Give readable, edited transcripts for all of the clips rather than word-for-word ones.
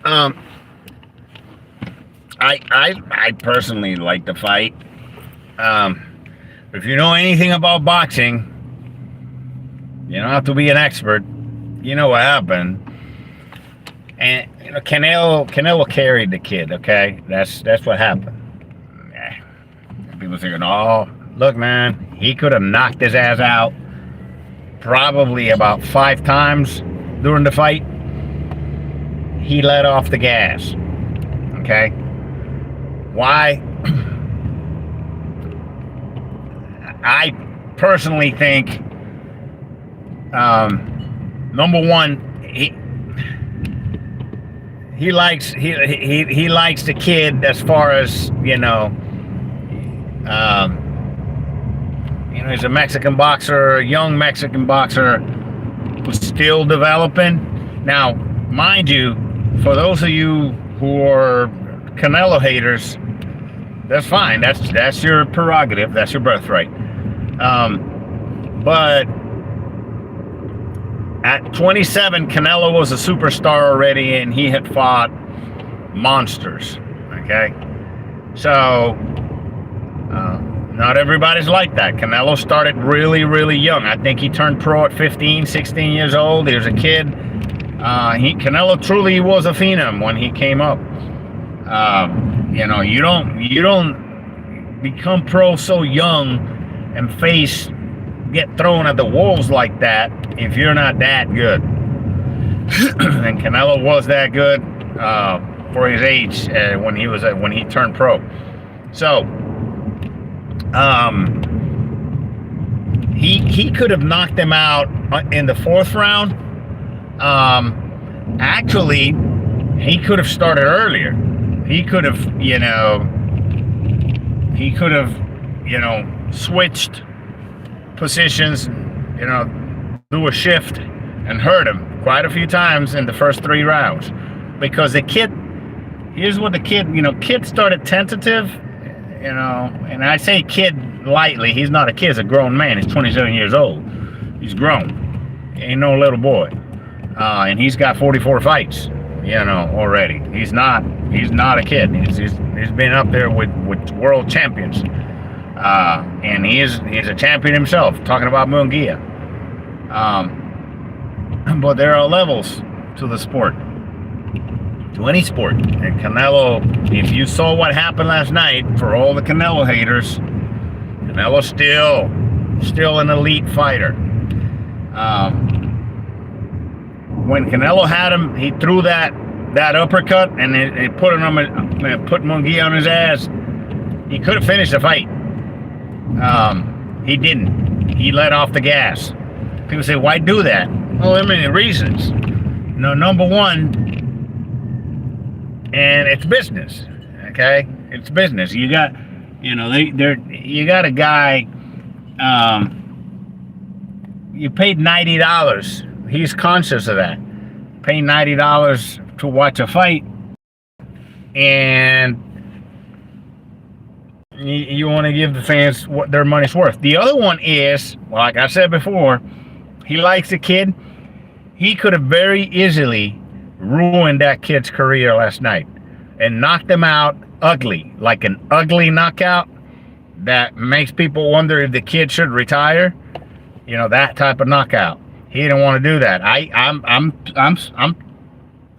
Um, I personally like the fight. Um, if you know anything about boxing, you don't have to be an expert. You know what happened. And Canelo carried the kid. Okay, that's what happened. Yeah. People thinking, oh, look, man, he could have knocked his ass out probably about 5 times during the fight. He let off the gas. Okay, why? I personally think, number one, he likes the kid as far as he's a Mexican boxer, a young Mexican boxer who's still developing. Now, mind you, for those of you who are Canelo haters, that's fine. That's your prerogative. That's your birthright. But at 27, Canelo was a superstar already, and he had fought monsters. Okay, so not everybody's like that. Canelo started really, really young. I think he turned pro at 15, 16 years old. He was a kid. Canelo truly was a phenom when he came up. You don't become pro so young and get thrown at the wolves like that if you're not that good. And Canelo was that good for his age when he turned pro. So he could have knocked him out in the 4th round. Actually, he could have started earlier. He could have, switched positions, do a shift and hurt him quite a few times in the first 3 rounds. Because here's what kid started tentative, and I say kid lightly. He's not a kid, he's a grown man. He's 27 years old. He's grown. He ain't no little boy. And he's got 44 fights, already. He's not a kid. He's been up there with world champions. And he's a champion himself, talking about Munguía. But there are levels to the sport, to any sport. And Canelo, if you saw what happened last night, for all the Canelo haters, Canelo's still an elite fighter. When Canelo had him, he threw that uppercut and it put Munguía on his ass. He could have finished the fight. He didn't. He let off the gas. People say, why do that? Well, there are many reasons. Number one, and it's business. Okay, it's business. You got, you got a guy. You paid $90. He's conscious of that. Paying $90 to watch a fight, and you want to give the fans what their money's worth. The other one is, like I said before, he likes the kid. He could have very easily ruined that kid's career last night and knocked him out ugly, like an ugly knockout that makes people wonder if the kid should retire. That type of knockout. He didn't want to do that.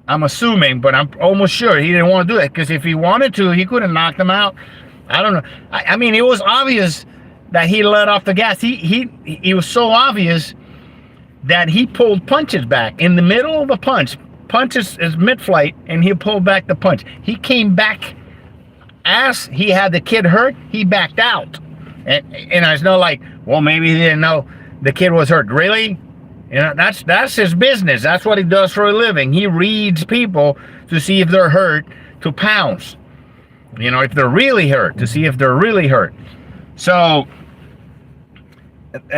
I'm assuming, but I'm almost sure he didn't want to do that, because if he wanted to, he could have knocked him out. I don't know. I mean, it was obvious that he let off the gas. He was so obvious that he pulled punches back in the middle of a punch. Punches is mid-flight, and he pulled back the punch. He came back as he had the kid hurt. He backed out, and it's not like, well, maybe he didn't know the kid was hurt. Really? That's his business. That's what he does for a living. He reads people to see if they're hurt, to pounce. If they're really hurt, to see if they're really hurt. So,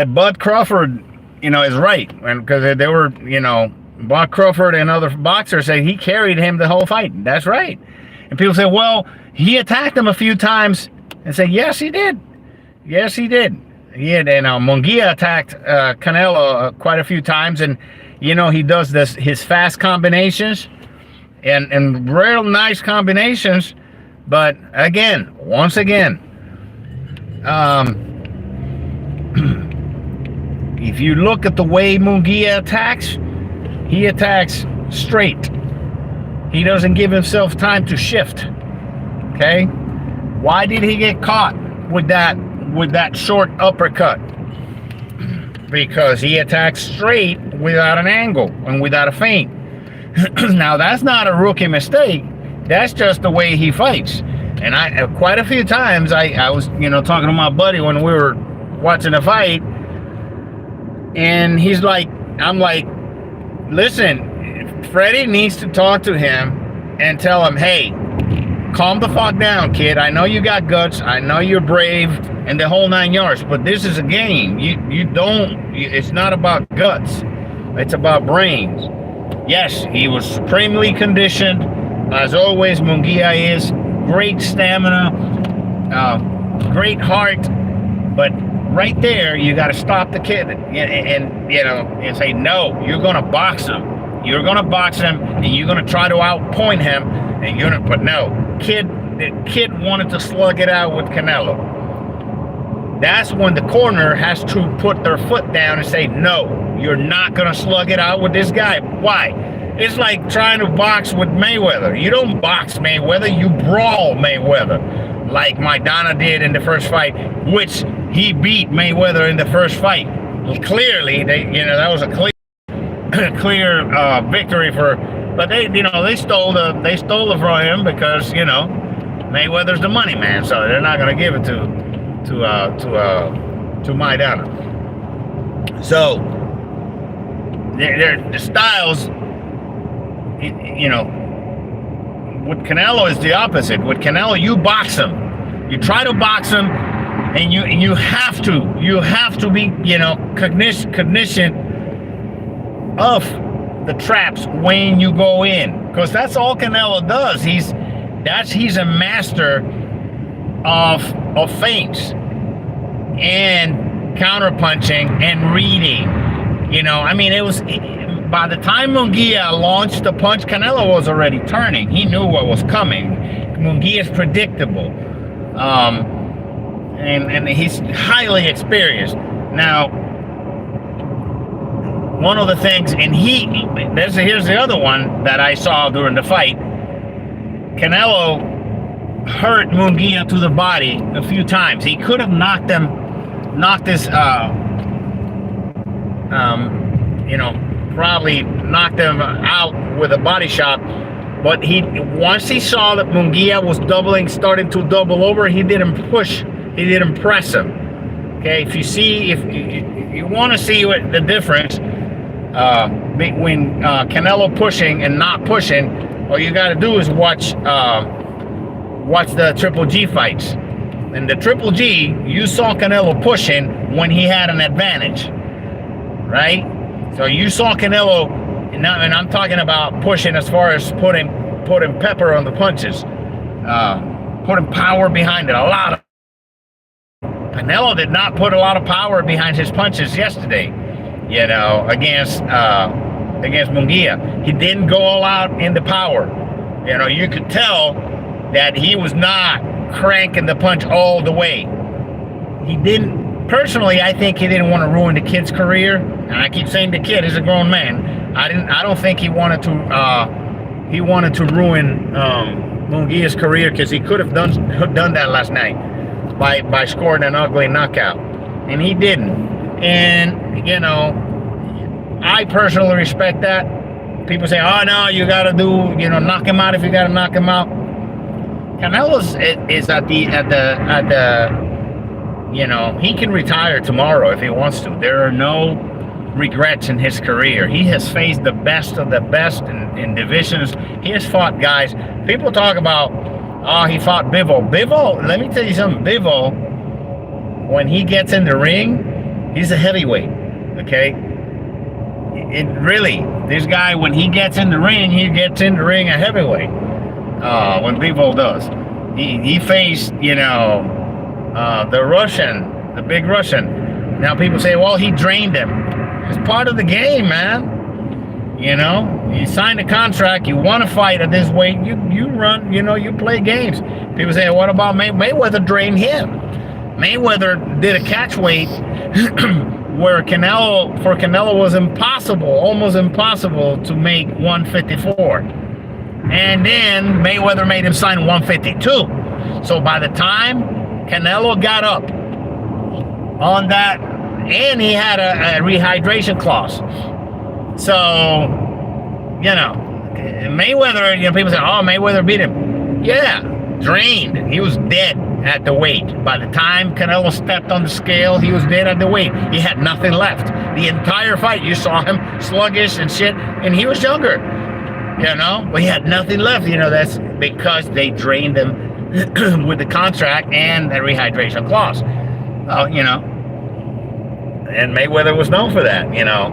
Bud Crawford, is right, and because they were, Bud Crawford and other boxers say he carried him the whole fight. That's right. And people say, well, he attacked him a few times, and say, yes, he did. Yes, he did. And Munguía attacked Canelo quite a few times, and he does his fast combinations, and real nice combinations. But again, once again, if you look at the way Munguía attacks, he attacks straight. He doesn't give himself time to shift. Okay? Why did he get caught with that short uppercut? Because he attacks straight without an angle and without a feint. Now that's not a rookie mistake. That's just the way he fights. And I quite a few times I was talking to my buddy when we were watching the fight, and he's like, I'm like, listen, Freddie needs to talk to him and tell him, hey, calm the fuck down, kid. I know you got guts. I know you're brave and the whole 9 yards, but this is a game. It's not about guts. It's about brains. Yes, he was supremely conditioned, as always. Munguía is great stamina, great heart, but right there, you got to stop the kid and say, no, you're going to box him. You're going to box him, and you're going to try to outpoint him, but no, the kid wanted to slug it out with Canelo. That's when the corner has to put their foot down and say, no, you're not going to slug it out with this guy. Why? It's like trying to box with Mayweather. You don't box Mayweather, you brawl Mayweather, like Maidana did in the first fight, which he beat Mayweather in the first fight. Clearly, that was a clear victory but they stole it from him because Mayweather's the money man, so they're not going to give it to Maidana. So the styles, with Canelo is the opposite. With Canelo, you box him. You try to box him, and you have to be cognizant of the traps when you go in, because that's all Canelo does. He's a master of feints and counterpunching and reading. It was by the time Munguía launched the punch, Canelo was already turning. He knew what was coming. Munguía is predictable, and he's highly experienced. Now, one of the things, and here's the other one that I saw during the fight. Canelo hurt Munguía to the body a few times. He could have knocked this, probably knocked him out with a body shot. But once he saw that Munguía was starting to double over, he didn't push. He didn't press him. Okay, if you want to see what the difference between Canelo pushing and not pushing, all you got to do is watch the Triple G fights. In the Triple G, you saw Canelo pushing when he had an advantage, right? So you saw Canelo, and I'm talking about pushing as far as putting pepper on the punches, putting power behind it. Canelo did not put a lot of power behind his punches yesterday, against Munguía. He didn't go all out in the power. You could tell that he was not cranking the punch all the way. He didn't. Personally, I think he didn't want to ruin the kid's career, and I keep saying the kid is a grown man. I don't think he wanted to. He wanted to ruin Munguia's career, because he could have done that last night by scoring an ugly knockout, and he didn't. And I personally respect that. People say, "Oh no, you got to do knock him out if you got to knock him out." Canelo is at the he can retire tomorrow if he wants to. There are no regrets in his career. He has faced the best of the best in divisions. He has fought guys. People talk about, he fought Bivol. Bivol, let me tell you something. Bivol, when he gets in the ring, he's a heavyweight, okay? This guy, when he gets in the ring a heavyweight. When Bivol does. He faced, the big Russian. Now people say, well, he drained him. It's part of the game, man. You signed a contract. You want to fight at this weight. You run. You play games. People say, what about Mayweather? Drained him. Mayweather did a catch weight where Canelo was almost impossible to make 154, and then Mayweather made him sign 152. So by the time Canelo got up on that, and he had a rehydration clause, so Mayweather. People say, oh, Mayweather beat him. Yeah, drained. He was dead at the weight. By the time Canelo stepped on the scale, he was dead at the weight. He had nothing left. The entire fight, you saw him sluggish and shit, and he was younger, but he had nothing left. That's because they drained him with the contract and the rehydration clause. And Mayweather was known for that. Now,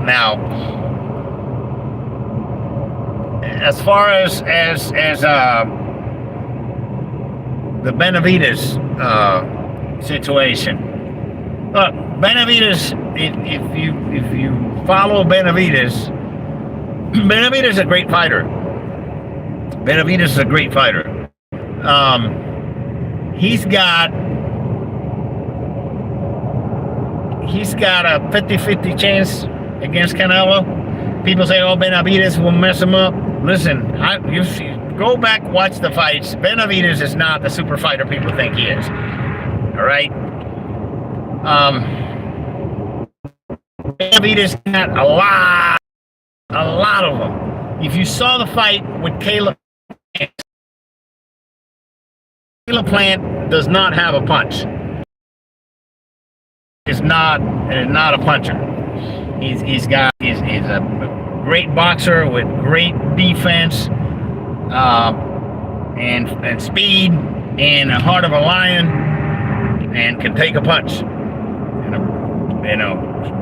as far as the Benavidez situation. Look, Benavidez, if you follow Benavidez is a great fighter. Benavidez is a great fighter. He's got a 50-50 chance against Canelo. People say, oh, Benavidez will mess him up. Listen, go back, watch the fights. Benavidez is not the super fighter people think he is. All right? Benavidez had a lot of them. If you saw the fight with Caleb Plant does not have a punch. Is not a puncher. He's a great boxer with great defense. And speed and a heart of a lion, and can take a punch, and a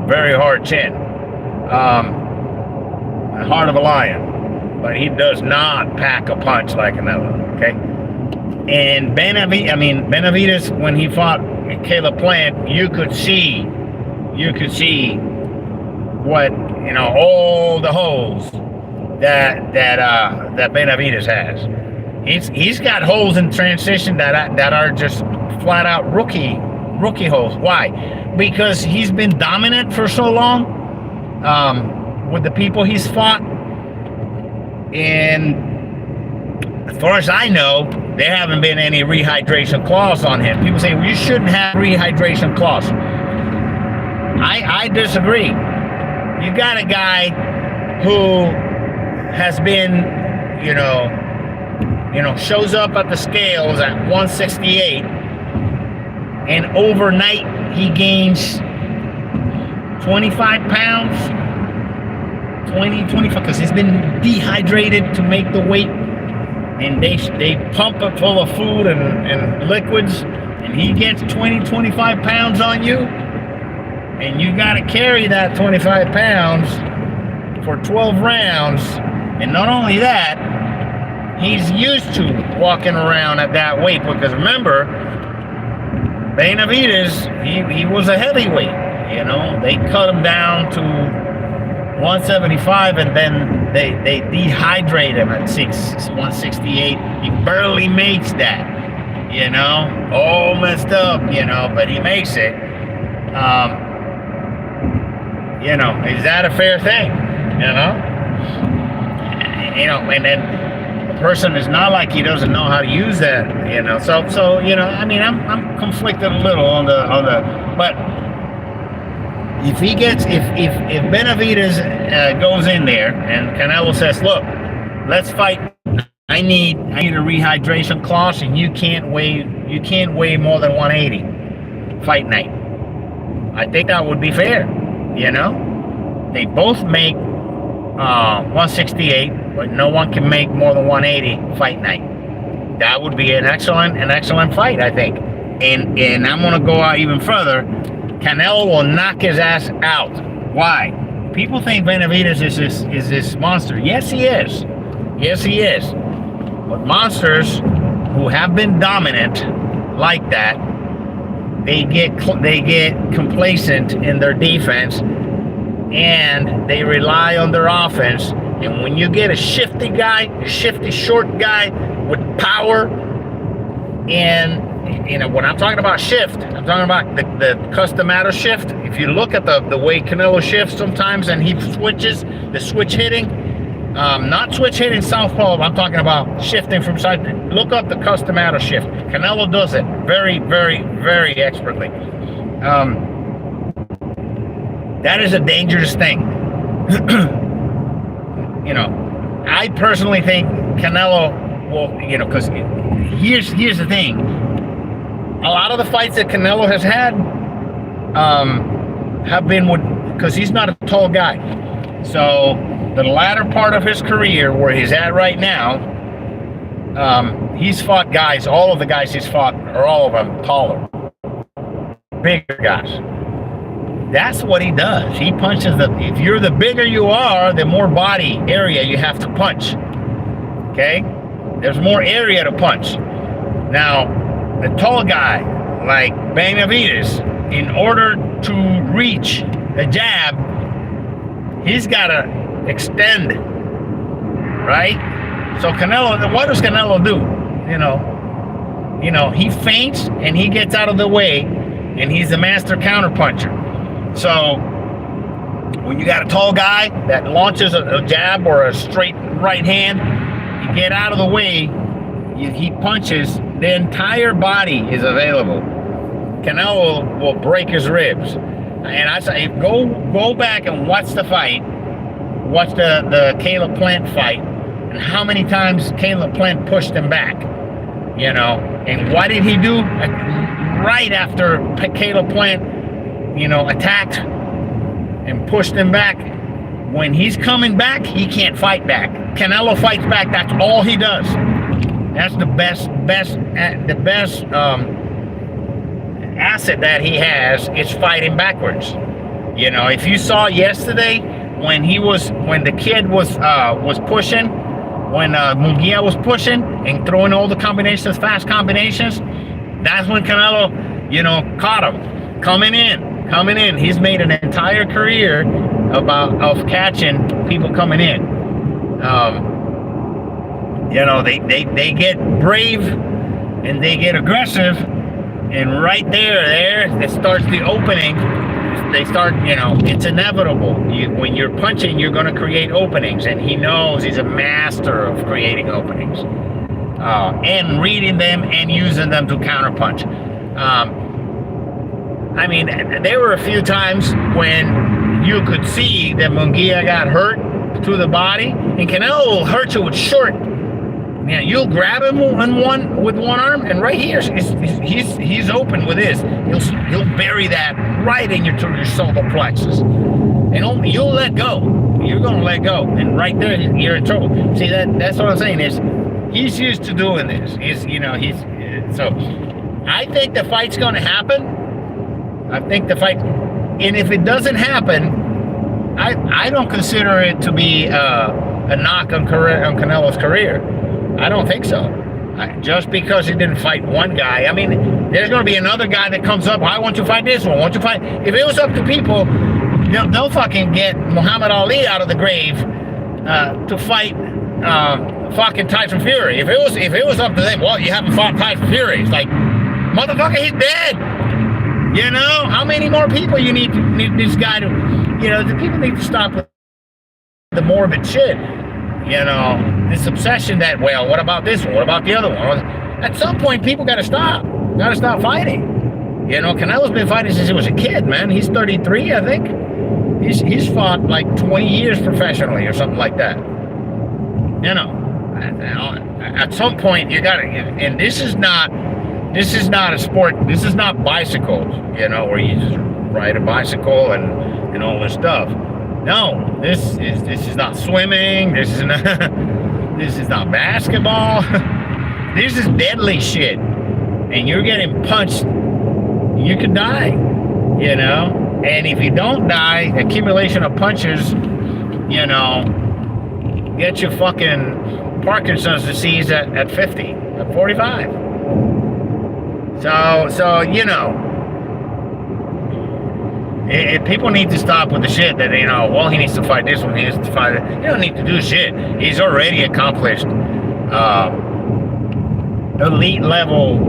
very hard chin, a heart of a lion, but he does not pack a punch like Canelo. Okay, and Benavidez, when he fought Caleb Plant, you could see what all the holes that Benavidez has. He's got holes in transition that are just flat out rookie holes. Why? Because he's been dominant for so long with the people he's fought, and as far as I know, there haven't been any rehydration clause on him. People say, well, you shouldn't have rehydration clause. I disagree. You got a guy who has been, shows up at the scales at 168, and overnight he gains 25 pounds, 25, because he's been dehydrated to make the weight, and they pump it full of food and liquids, and he gets 25 pounds on you, and you got to carry that 25 pounds for 12 rounds. And not only that, he's used to walking around at that weight, because remember, Benavidez, he was a heavyweight. They cut him down to 175, and then they dehydrate him at 168. He barely makes that, all messed up, but he makes it. Is that a fair thing? And then the person is not like he doesn't know how to use that, So I'm conflicted a little on the, but if Benavidez goes in there and Canelo says, look, let's fight. I need a rehydration clause, and you can't weigh more than 180 fight night. I think that would be fair. They both make 168, but no one can make more than 180 fight night. That would be an excellent fight, I think. And I'm gonna go out even further. Canelo will knock his ass out. Why? People think Benavidez is this monster. Yes, he is. But monsters who have been dominant like that, they get complacent in their defense, and they rely on their offense, And when you get a shifty guy, a shifty short guy with power, and when I'm talking about shift, I'm talking about the customado shift. If you look at the way Canelo shifts sometimes, and he switches, the switch hitting, not switch hitting southpaw, I'm talking about shifting from side. Look up the customado shift. Canelo does it very, very, very expertly. That is a dangerous thing. I personally think Canelo will, because here's the thing. A lot of the fights that Canelo has had have been because he's not a tall guy. So the latter part of his career, where he's at right now, he's fought guys, all of the guys he's fought are all of them taller, bigger guys. That's what he does. He punches if you're the bigger you are, the more body area you have to punch. Okay? There's more area to punch. Now, the tall guy, like Benavidez, in order to reach a jab, he's got to extend, right? So Canelo, what does Canelo do? He feints and he gets out of the way, and he's a master counterpuncher. So when you got a tall guy that launches a jab or a straight right hand, you get out of the way, he punches, the entire body is available. Canelo will break his ribs. And I say, go back and watch the fight. Watch the Caleb Plant fight, and how many times Caleb Plant pushed him back. And what did he do? Right after Caleb Plant, attacked and pushed him back, when he's coming back, he can't fight back. Canelo fights back. That's all he does. That's the best asset that he has is fighting backwards. If you saw yesterday when the kid was pushing, when Munguía was pushing and throwing all the combinations, fast combinations, that's when Canelo, caught him coming in. He's made an entire career of catching people coming in. They get brave and they get aggressive, and right there it starts the opening. They start, it's inevitable. When you're punching, you're going to create openings, and he knows he's a master of creating openings and reading them and using them to counterpunch. There were a few times when you could see that Munguía got hurt to the body, and Canelo will hurt you with short. You'll grab him with one arm, and right here, he's open with his. He'll bury that right in your solar plexus, and you'll let go. You're gonna let go, and right there, you're in trouble. See, that's what I'm saying is, he's used to doing this. So I think the fight's gonna happen. And if it doesn't happen, I don't consider it to be a knock on Canelo's career. I don't think so. Just because he didn't fight one guy. There's going to be another guy that comes up. I want to fight this one. If it was up to people, they'll fucking get Muhammad Ali out of the grave to fight fucking Tyson Fury. If it was up to them, well, you haven't fought Tyson Fury. It's like, motherfucker, he's dead. How many more people you need this guy to, the people need to stop with the morbid shit. This obsession that, well, what about this one? What about the other one? At some point, people got to stop. Got to stop fighting. Canelo's been fighting since he was a kid, man. He's 33, I think. He's fought like 20 years professionally or something like that. At some point, you got to, and this is not a sport. This is not bicycles, where you just ride a bicycle and all this stuff. No, this is not swimming. This is not basketball. This is deadly shit. And you're getting punched, you could die. And if you don't die, accumulation of punches, get you fucking Parkinson's disease at 50, at 45. So People need to stop with the shit that, well, he needs to fight this one, he needs to fight it. He don't need to do shit. He's already accomplished elite level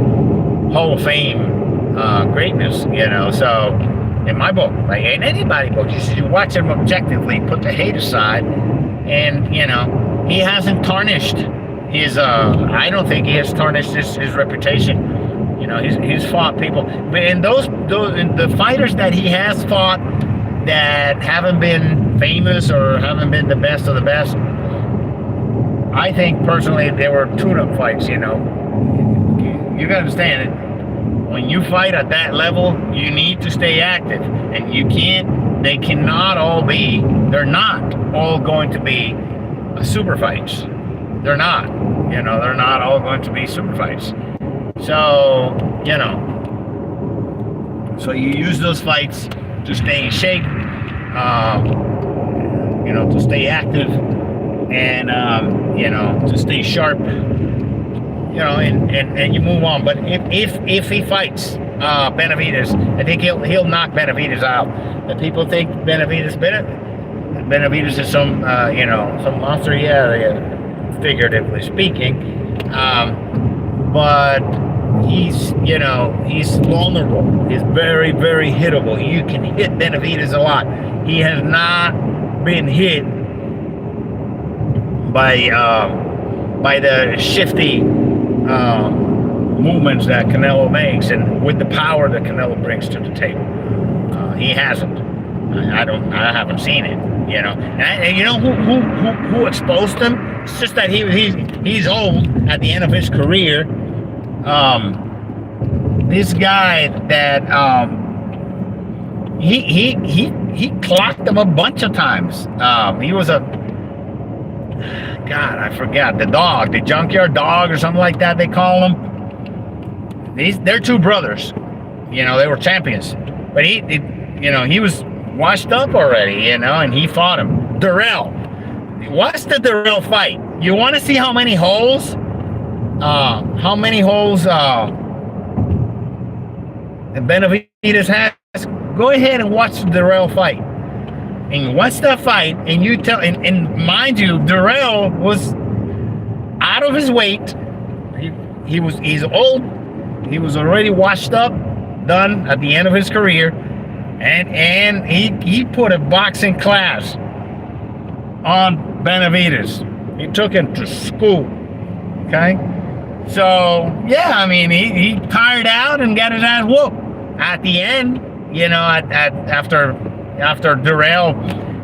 Hall of Fame greatness, so in my book, like in anybody's book, you should watch him objectively, put the hate aside, and he hasn't tarnished his I don't think he has tarnished his reputation. He's fought people, but in the fighters that he has fought that haven't been famous or haven't been the best of the best, I think personally they were tune-up fights. You gotta understand it. When you fight at that level, you need to stay active, and they're not all going to be super fights. They're not, they're not all going to be super fights. So, so you use those fights to stay in shape, to stay active, and, to stay sharp, and you move on. But if he fights Benavidez, I think he'll knock Benavidez out. The people think Benavidez is some, some monster, figuratively speaking, but he's vulnerable. He's very, very hittable. You can hit Benavidez a lot. He has not been hit by the shifty movements that Canelo makes, and with the power that Canelo brings to the table. He hasn't. I haven't seen it. And who exposed him? It's just that he's old at the end of his career. This guy that he clocked him a bunch of times. He was God, I forgot, the junkyard dog or something like that they call him. They're two brothers. They were champions, but he was washed up already, and he fought him. Durrell. Watch the Durrell fight. You want to see how many holes Benavidez has? Go ahead and watch the Durrell fight. And watch that fight, and you tell, and mind you, Durrell was out of his weight. He's old. He was already washed up, done at the end of his career, and he put a boxing class on Benavidez. He took him to school. Okay, so yeah, he tired out and got his ass whooped at the end. After Durrell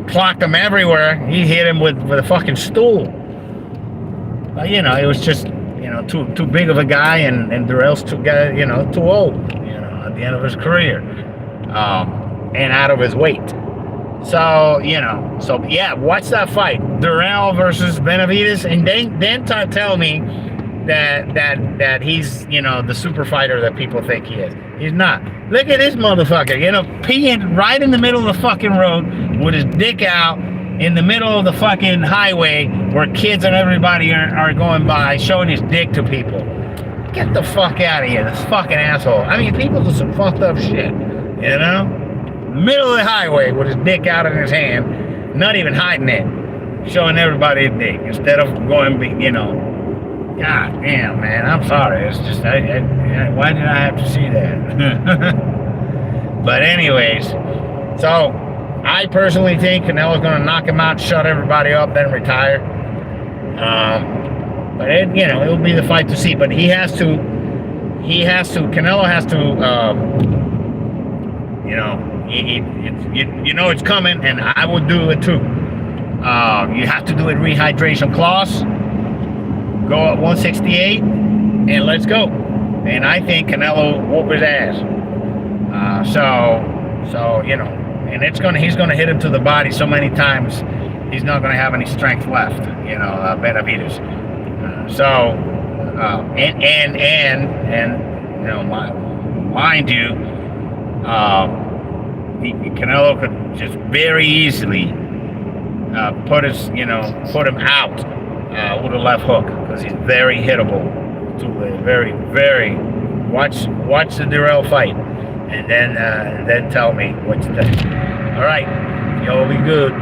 clocked him everywhere, he hit him with a fucking stool. But it was just too big of a guy, and Durrell's too old. At the end of his career, and out of his weight. So watch that fight, Durrell versus Benavidez, and then tell me that he's the super fighter that people think he is. He's not. Look at this motherfucker, peeing right in the middle of the fucking road with his dick out in the middle of the fucking highway where kids and everybody are going by, showing his dick to people. Get the fuck out of here, this fucking asshole. People do some fucked up shit, middle of the highway with his dick out in his hand, not even hiding it, showing everybody his dick instead of going, God damn, man, I'm sorry. It's just, why did I have to see that? But anyways, so I personally think Canelo's going to knock him out, shut everybody up, then retire. But it'll be the fight to see. But Canelo has to, it's coming, and I would do it too. You have to do a rehydration clause. Go at 168, and let's go. And I think Canelo whoop his ass. And he's gonna hit him to the body so many times, he's not gonna have any strength left. Benavidez. Mind you, Canelo could just very easily put him out with a left hook, because he's very hittable. Very, very. Watch the Durrell fight, and then tell me what you think. All right, y'all be good.